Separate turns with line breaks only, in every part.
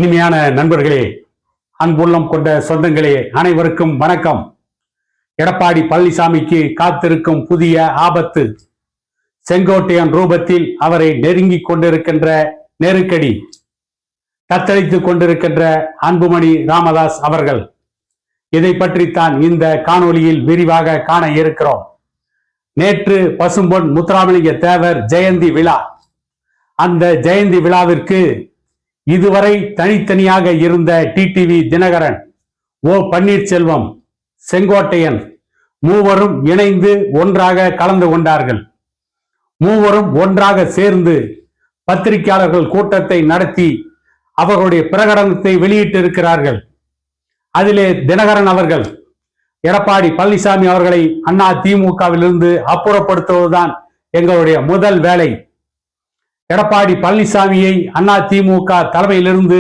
இனிமையான நண்பர்களே, அன்புள்ளம் கொண்ட சொந்தங்களே, அனைவருக்கும் வணக்கம். எடப்பாடி பழனிசாமிக்கு காத்திருக்கும் புதிய ஆபத்து. செங்கோட்டையன் ரூபத்தில் அவரை நெருங்கிக் கொண்டிருக்கின்ற நெருக்கடி, தத்தளித்துக் கொண்டிருக்கின்ற அன்புமணி ராமதாஸ் அவர்கள். இதை பற்றித்தான் இந்த காணொலியில் விரிவாக காண இருக்கிறோம். நேற்று பசும்பொன் முத்துராமலிங்க தேவர் ஜெயந்தி விழா. அந்த ஜெயந்தி விழாவிற்கு இதுவரை தனித்தனியாக இருந்த டிடிவி தினகரன், ஓ பன்னீர்செல்வம், செங்கோட்டையன் மூவரும் இணைந்து ஒன்றாக கலந்து கொண்டார்கள். மூவரும் ஒன்றாக சேர்ந்து பத்திரிகையாளர்கள் கூட்டத்தை நடத்தி அவர்களுடைய பிரகடனத்தை வெளியிட்டிருக்கிறார்கள். அதிலே தினகரன் அவர்கள் எடப்பாடி பழனிசாமி அவர்களை அதிமுகவிலிருந்து அப்புறப்படுத்துவதுதான் எங்களுடைய முதல் வேலை. எடப்பாடி பழனிசாமியை அதிமுக தலைமையிலிருந்து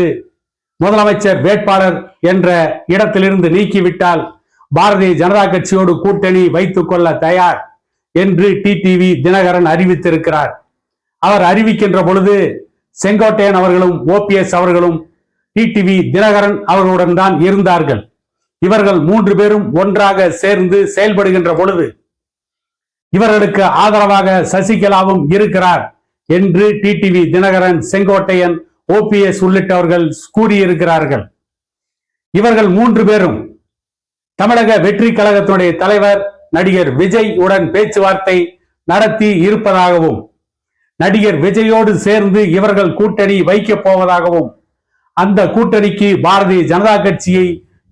முதலமைச்சர் வேட்பாளர் என்ற இடத்திலிருந்து நீக்கிவிட்டால் பாரதிய ஜனதா கட்சியோடு கூட்டணி வைத்துக் கொள்ள தயார் என்று டிடிவி தினகரன் அறிவித்திருக்கிறார். அவர் அறிவிக்கின்ற பொழுது செங்கோட்டையன் அவர்களும் ஓபிஎஸ் அவர்களும் டிடிவி தினகரன் அவர்களுடன் தான் இருந்தார்கள். இவர்கள் மூன்று பேரும் ஒன்றாக சேர்ந்து செயல்படுகின்ற பொழுது இவர்களுக்கு ஆதரவாக சசிகலாவும் இருக்கிறார் என்று டிடிவி தினகரன், செங்கோட்டையன், ஓபிஎஸ் உள்ளிட்டவர்கள் கூறியிருக்கிறார்கள். இவர்கள் மூன்று பேரும் தமிழக வெற்றி கழகத்தினுடைய தலைவர் நடிகர் விஜய் உடன் பேச்சுவார்த்தை நடத்தி இருப்பதாகவும், நடிகர் விஜயோடு சேர்ந்து இவர்கள் கூட்டணி வைக்கப் போவதாகவும், அந்த கூட்டணிக்கு பாரதிய ஜனதா கட்சியை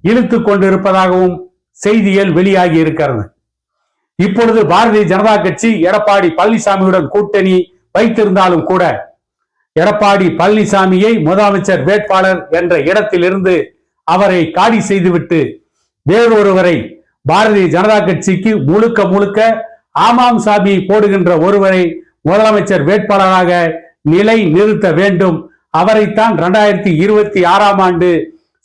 இழுத்துக் கொண்டிருப்பதாகவும் செய்திகள் வெளியாகி இருக்கிறது. இப்பொழுது பாரதிய ஜனதா கட்சி எடப்பாடி பழனிசாமியுடன் கூட்டணி வைத்திருந்தாலும் கூட எடப்பாடி பழனிசாமியை முதலமைச்சர் வேட்பாளர் என்ற இடத்திலிருந்து அவரை காலி செய்துவிட்டு வேறொருவரை பாரதிய ஜனதா கட்சிக்கு முழுக்க முழுக்க ஆமாம் சாமி போடுகின்ற ஒருவரை முதலமைச்சர் வேட்பாளராக நிலை நிறுத்த வேண்டும். அவரைத்தான் 2026 ஆண்டு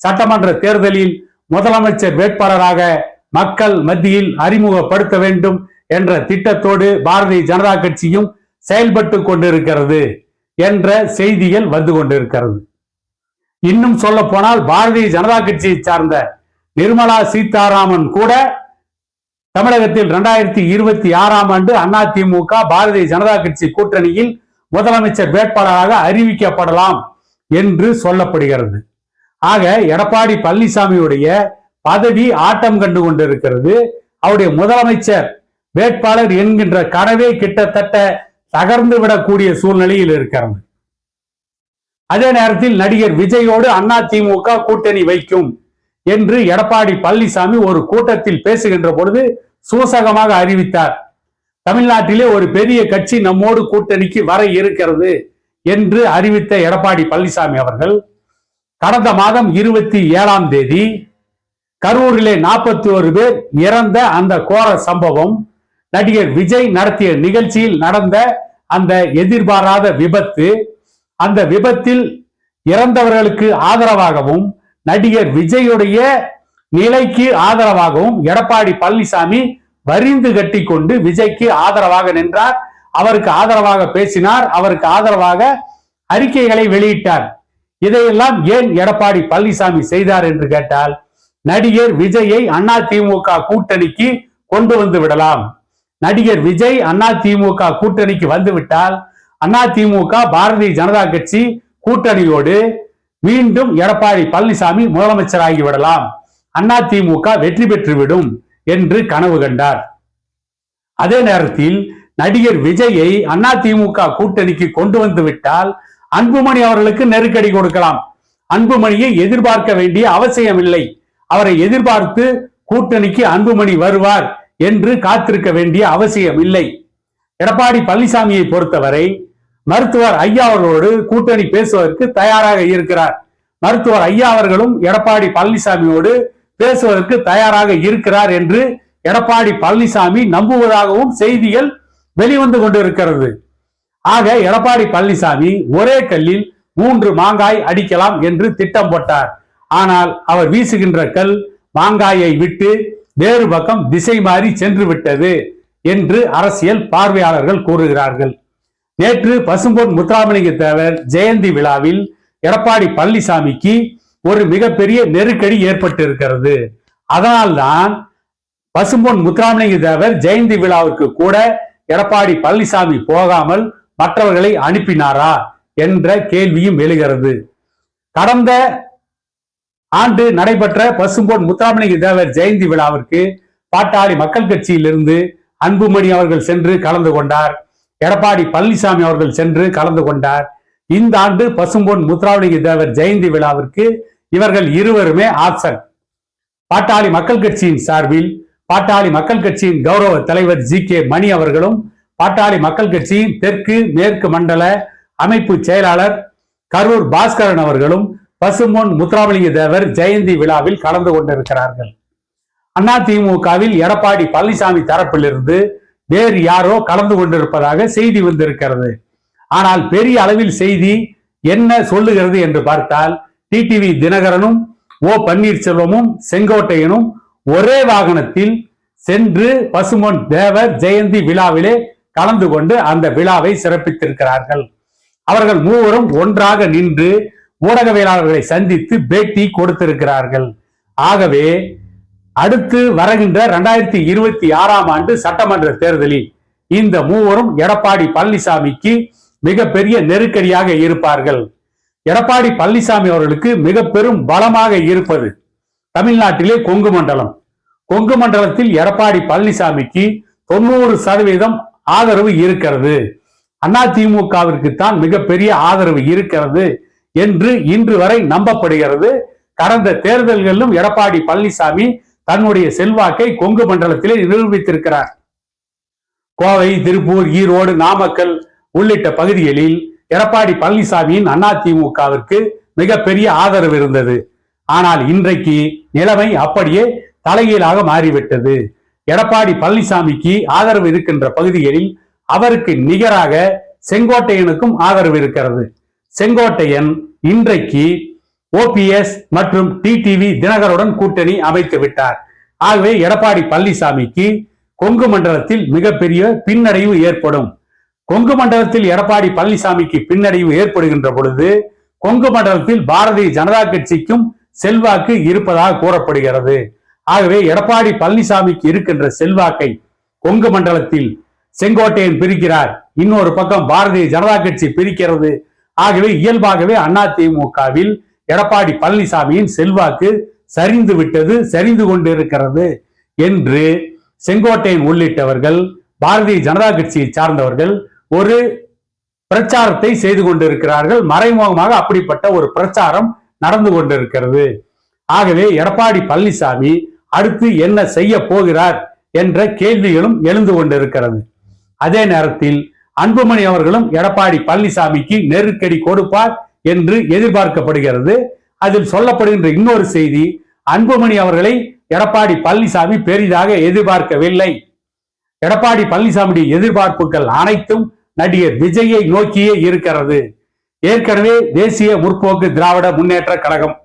சட்டமன்ற தேர்தலில் முதலமைச்சர் வேட்பாளராக மக்கள் மத்தியில் அறிமுகப்படுத்த வேண்டும் என்ற திட்டத்தோடு பாரதிய ஜனதா கட்சியும் செயல்பட்டு கொண்டிருக்கிறது என்ற செய்திகள் வந்து கொண்டிருக்கிறது. இன்னும் சொல்ல போனால் பாரதிய ஜனதா கட்சியை சார்ந்த நிர்மலா சீதாராமன் கூட தமிழகத்தில் 2026 ஆண்டு அதிமுக பாரதிய ஜனதா கட்சி கூட்டணியில் முதலமைச்சர் வேட்பாளராக அறிவிக்கப்படலாம் என்று சொல்லப்படுகிறது. ஆக எடப்பாடி பழனிசாமியுடைய பதவி ஆட்டம் கண்டு கொண்டிருக்கிறது. அவருடைய முதலமைச்சர் வேட்பாளர் என்கின்ற கனவே கிட்டத்தட்ட தகர்ந்து விடக்கூடிய சூழ்நிலையில் இருக்கிறது. அதே நேரத்தில் நடிகர் விஜயோடு அதிமுக கூட்டணி வைக்கும் என்று எடப்பாடி பழனிசாமி ஒரு கூட்டத்தில் பேசுகின்ற பொழுது சூசகமாக அறிவித்தார். தமிழ்நாட்டிலே ஒரு பெரிய கட்சி நம்மோடு கூட்டணிக்கு வர இருக்கிறது என்று அறிவித்த எடப்பாடி பழனிசாமி அவர்கள் கடந்த மாதம் 27ஆம் தேதி கரூரிலே 41 பேர் இறந்த அந்த கோர சம்பவம், நடிகர் விஜய் நடத்திய நிகழ்ச்சியில் நடந்த அந்த எதிர்பாராத விபத்து, அந்த விபத்தில் இறந்தவர்களுக்கு ஆதரவாகவும் நடிகர் விஜயுடைய நிலைக்கு ஆதரவாகவும் எடப்பாடி பழனிசாமி வரிந்து கட்டி கொண்டு விஜய்க்கு ஆதரவாக நின்றார். அவருக்கு ஆதரவாக பேசினார், அவருக்கு ஆதரவாக அறிக்கைகளை வெளியிட்டார். இதையெல்லாம் ஏன் எடப்பாடி பழனிசாமி செய்தார் என்று கேட்டால், நடிகர் விஜயை அதிமுக கூட்டணிக்கு கொண்டு வந்து விடலாம். நடிகர் விஜய் அதிமுக கூட்டணிக்கு வந்துவிட்டால் அதிமுக பாரதிய ஜனதா கட்சி கூட்டணியோடு மீண்டும் எடப்பாடி பழனிசாமி முதலமைச்சராகி விடலாம், அதிமுக வெற்றி பெற்றுவிடும் என்று கனவு கண்டார். அதே நேரத்தில் நடிகர் விஜயை அதிமுக கூட்டணிக்கு கொண்டு வந்து விட்டால் அன்புமணி அவர்களுக்கு நெருக்கடி கொடுக்கலாம். அன்புமணியை எதிர்பார்க்க வேண்டிய அவசியம் இல்லை. அவரை எதிர்பார்த்து கூட்டணிக்கு அன்புமணி வருவார் என்று காத்திருக்க வேண்டிய அவசியம் இல்லை. எடப்பாடி பழனிசாமியை பொறுத்தவரை மருத்துவர் ஐயா அவர்களோடு கூட்டணி பேசுவதற்கு தயாராக இருக்கிறார். மருத்துவர் ஐயா அவர்களும் எடப்பாடி பழனிசாமியோடு பேசுவதற்கு தயாராக இருக்கிறார் என்று எடப்பாடி பழனிசாமி நம்புவதாகவும் செய்திகள் வெளிவந்து கொண்டிருக்கிறது. ஆக எடப்பாடி பழனிசாமி ஒரே கல்லில் 3 மாங்காய் அடிக்கலாம் என்று திட்டம் போட்டார். ஆனால் அவர் வீசுகின்ற கல் மாங்காயை விட்டு வேறு பக்கம் திசை மாறி சென்று விட்டது என்று அரசியல் பார்வையாளர்கள் கூறுகிறார்கள். நேற்று பசும்பொன் முத்துராமலிங்க தேவர் ஜெயந்தி விழாவில் எடப்பாடி பழனிசாமிக்கு ஒரு மிகப்பெரிய நெருக்கடி ஏற்பட்டு இருக்கிறது. அதனால்தான் பசும்பொன் முத்துராமலிங்க தேவர் ஜெயந்தி விழாவுக்கு கூட எடப்பாடி பழனிசாமி போகாமல் மற்றவர்களை அனுப்பினாரா என்ற கேள்வியும் எழுகிறது. கடந்த ஆண்டு நடைபெற்ற பசும்பொன் முத்துராமலிங்க தேவர் ஜெயந்தி விழாவிற்கு பாட்டாளி மக்கள் கட்சியிலிருந்து அன்புமணி அவர்கள் சென்று கலந்து கொண்டார். எடப்பாடி பழனிசாமி அவர்கள் சென்று கலந்து கொண்டார். இந்த ஆண்டு பசும்பொன் முத்துராமலிங்க தேவர் ஜெயந்தி விழாவிற்கு இவர்கள் இருவருமே ஆப்சன்ட். பாட்டாளி மக்கள் கட்சியின் சார்பில் பாட்டாளி மக்கள் கட்சியின் கௌரவ தலைவர் GK மணி அவர்களும் பாட்டாளி மக்கள் கட்சியின் தெற்கு மேற்கு மண்டல அமைப்பு செயலாளர் கரூர் பாஸ்கரன் அவர்களும் பசும்பொன் முத்துராமலிங்க தேவர் ஜெயந்தி விழாவில் கலந்து கொண்டிருக்கிறார்கள். அதிமுகவில் எடப்பாடி பழனிசாமி தரப்பிலிருந்து வேறு யாரோ கலந்து கொண்டிருப்பதாக செய்தி வந்திருக்கிறது. ஆனால் பெரிய அளவில் செய்தி என்ன சொல்லுகிறது என்று பார்த்தால் டிடிவி தினகரனும் ஓ பன்னீர்செல்வமும் செங்கோட்டையனும் ஒரே வாகனத்தில் சென்று பசும்பொன் தேவர் ஜெயந்தி விழாவிலே கலந்து கொண்டு அந்த விழாவை சிறப்பித்திருக்கிறார்கள். அவர்கள் மூவரும் ஒன்றாக நின்று ஊடகவியலாளர்களை சந்தித்து பேட்டி கொடுத்திருக்கிறார்கள். ஆகவே அடுத்து வருகின்ற 2026 ஆண்டு சட்டமன்ற தேர்தலில் இந்த மூவரும் எடப்பாடி பழனிசாமிக்கு மிகப்பெரிய நெருக்கடியாக இருப்பார்கள். எடப்பாடி பழனிசாமி அவர்களுக்கு மிக பெரும் பலமாக இருப்பது தமிழ்நாட்டிலே கொங்கு மண்டலம். கொங்கு மண்டலத்தில் எடப்பாடி பழனிசாமிக்கு 90% ஆதரவு இருக்கிறது. அதிமுகவிற்கு தான் மிகப்பெரிய ஆதரவு இருக்கிறது என்று இன்று வரை நம்பப்படுகிறது. கடந்த தேர்தல்களிலும் எடப்பாடி பழனிசாமி தன்னுடைய செல்வாக்கை கொங்கு மண்டலத்திலே நிரூபித்திருக்கிறார். கோவை, திருப்பூர், ஈரோடு, நாமக்கல் உள்ளிட்ட பகுதிகளில் எடப்பாடி பழனிசாமியின் அதிமுகவிற்கு மிகப்பெரிய ஆதரவு இருந்தது. ஆனால் இன்றைக்கு நிலைமை அப்படியே தலைகீழாக மாறிவிட்டது. எடப்பாடி பழனிசாமிக்கு ஆதரவு இருக்கின்ற பகுதிகளில் அவருக்கு நிகராக செங்கோட்டையனுக்கும் ஆதரவு இருக்கிறது. செங்கோட்டையன் இன்றைக்கு OPS மற்றும் டிடிவி தினகருடன் கூட்டணி அமைத்து விட்டார். ஆகவே எடப்பாடி பழனிசாமிக்கு கொங்கு மண்டலத்தில் மிகப்பெரிய பின்னடைவு ஏற்படும். கொங்கு மண்டலத்தில் எடப்பாடி பழனிசாமிக்கு பின்னடைவு ஏற்படுகின்ற பொழுது கொங்கு மண்டலத்தில் பாரதிய ஜனதா கட்சிக்கும் செல்வாக்கு இருப்பதாக கூறப்படுகிறது. ஆகவே எடப்பாடி பழனிசாமிக்கு இருக்கின்ற செல்வாக்கை கொங்கு மண்டலத்தில் செங்கோட்டையன் பிரிக்கிறார், இன்னொரு பக்கம் பாரதிய ஜனதா கட்சி பிரிக்கிறது. ஆகவே இயல்பாகவே அதிமுகவில் எடப்பாடி பழனிசாமியின் செல்வாக்கு சரிந்து விட்டது, சரிந்து கொண்டிருக்கிறது என்று செங்கோட்டையன் உள்ளிட்டவர்கள் பாரதிய ஜனதா கட்சியை சார்ந்தவர்கள் ஒரு பிரச்சாரத்தை செய்து கொண்டிருக்கிறார்கள். மறைமுகமாக அப்படிப்பட்ட ஒரு பிரச்சாரம் நடந்து கொண்டிருக்கிறது. ஆகவே எடப்பாடி பழனிசாமி அடுத்து என்ன செய்ய போகிறார் என்ற கேள்விகளும் எழுந்து கொண்டிருக்கிறது. அதே நேரத்தில் அன்புமணி அவர்களும் எடப்பாடி பழனிசாமிக்கு நெருக்கடி கொடுப்பார் என்று எதிர்பார்க்கப்படுகிறது. அதில் சொல்லப்படுகின்ற இன்னொரு செய்தி, அன்புமணி அவர்களை எடப்பாடி பழனிசாமி பெரிதாக எதிர்பார்க்கவில்லை. எடப்பாடி பழனிசாமியுடைய எதிர்பார்ப்புகள் அனைத்தும் நடிகர் விஜயை நோக்கியே இருக்கிறது. ஏற்கனவே தேசிய முற்போக்கு திராவிட முன்னேற்ற கழகம்,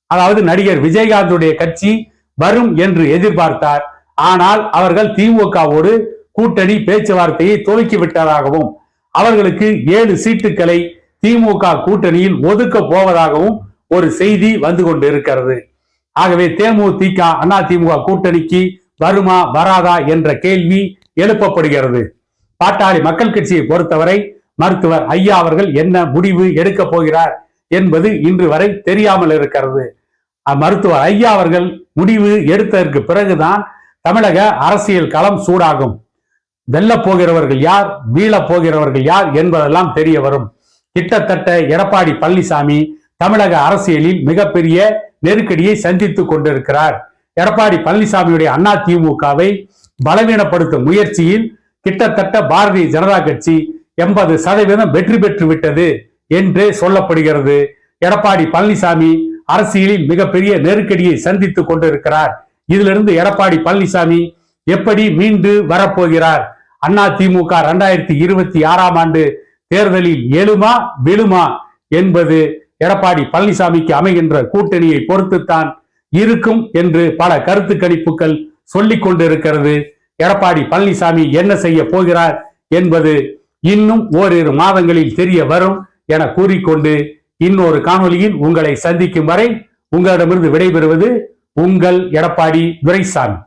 அதாவது நடிகர் விஜயகாந்துடைய கட்சி வரும் என்று எதிர்பார்த்தார். ஆனால் அவர்கள் திமுகவோடு கூட்டணி பேச்சுவார்த்தையை துவக்கி விட்டதாகவும் அவர்களுக்கு 7 சீட்டுகளை திமுக கூட்டணியில் ஒதுக்க போவதாகவும் ஒரு செய்தி வந்து கொண்டு இருக்கிறது. ஆகவே தேமுதிக அதிமுக கூட்டணிக்கு வருமா வராதா என்ற கேள்வி எழுப்பப்படுகிறது. பாட்டாளி மக்கள் கட்சியை பொறுத்தவரை மருத்துவர் ஐயா அவர்கள் என்ன முடிவு எடுக்க போகிறார் என்பது இன்று வரை தெரியாமல் இருக்கிறது. மருத்துவர் ஐயா அவர்கள் முடிவு எடுத்ததற்கு பிறகுதான் தமிழக அரசியல் களம் சூடாகும். வெல்ல போகிறவர்கள் யார், வீழ போகிறவர்கள் யார் என்பதெல்லாம் தெரிய வரும். கிட்டத்தட்ட எடப்பாடி பழனிசாமி தமிழக அரசியலில் மிகப்பெரிய நெருக்கடியை சந்தித்துக் கொண்டிருக்கிறார். எடப்பாடி பழனிசாமியுடைய அதிமுகவை பலவீனப்படுத்தும் முயற்சியில் கிட்டத்தட்ட பாரதிய ஜனதா கட்சி 80% வெற்றி பெற்று விட்டது என்று சொல்லப்படுகிறது. எடப்பாடி பழனிசாமி அரசியலில் மிகப்பெரிய நெருக்கடியை சந்தித்துக் கொண்டிருக்கிறார். இதிலிருந்து எடப்பாடி பழனிசாமி எப்படி மீண்டு வரப்போகிறார்? அதிமுக 2026 ஆண்டு தேர்தலில் எழுமா விழுமா என்பது எடப்பாடி பழனிசாமிக்கு அமைகின்ற கூட்டணியை பொறுத்துத்தான் இருக்கும் என்று பல கருத்து கணிப்புகள் சொல்லிக் கொண்டிருக்கிறது. எடப்பாடி பழனிசாமி என்ன செய்ய போகிறார் என்பது இன்னும் ஓரிரு மாதங்களில் தெரிய வரும் என கூறிக்கொண்டு இன்னொரு காணொளியில் உங்களை சந்திக்கும் வரை உங்களிடமிருந்து விடைபெறுவது உங்கள் எடப்பாடி துரைசாமி.